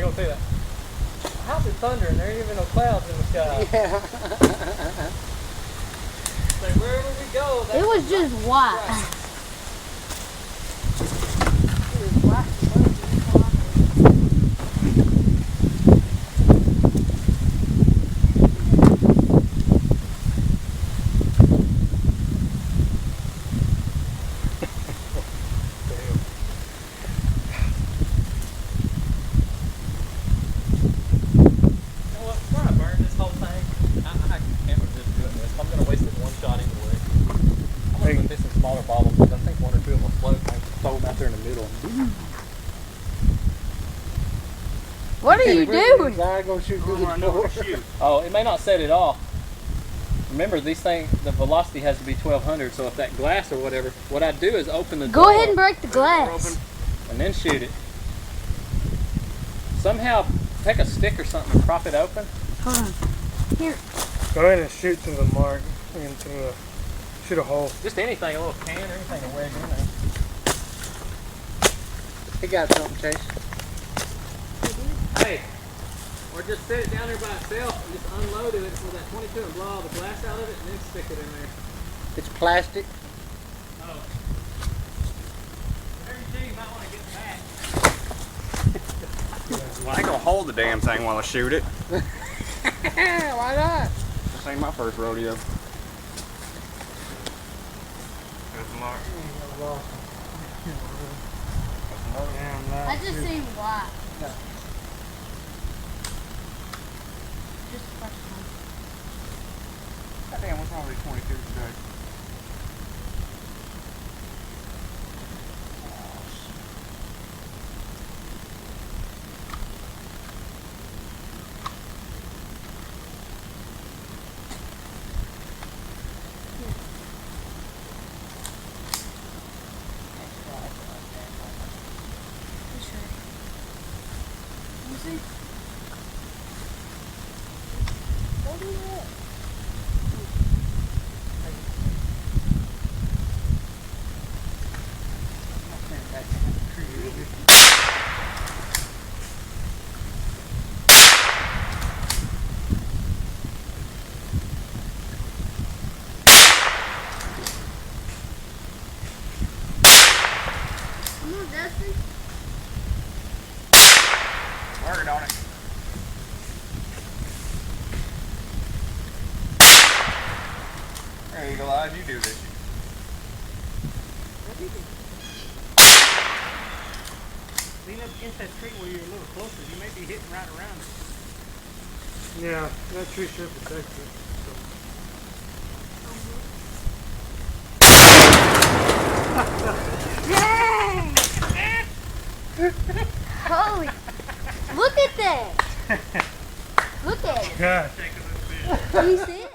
don't see that. How's it thundering? There ain't even no clouds in the sky. Yeah. So wherever we go, that's it was just white. Right. It was white. Smaller bottles, because I think one or two of them will float and I can throw them out there in the middle. What are you doing? Oh, it may not set it off. Remember, these things, the velocity has to be 1200, so if that glass or whatever, what I do is open the door. Go ahead and break the glass. And then shoot it. Somehow, take a stick or something and prop it open. Hold on. Here. Go ahead and shoot to the mark. Into the, shoot a hole. Just anything, a little can or anything to wedge in there. He got something, Chase. Hey, or just set it down there by itself and just unload it with that 22 and blow all the glass out of it and then stick it in there. It's plastic. Oh. Whatever you do, you might want to get back. Well, I ain't gonna hold the damn thing while I shoot it. Why not? This ain't my first rodeo. There's the mark. I just seen white. No. Just the first one. God damn, what's wrong with these 22 today? See? Don't do that. Come on, Dustin. Working on it. There you go, Lodge, you do this. Lean up against that tree where you're a little closer. You may be hitting right around it. Yeah, that tree should protect it. Holy. Look at that. Look at it. God. Can you see it?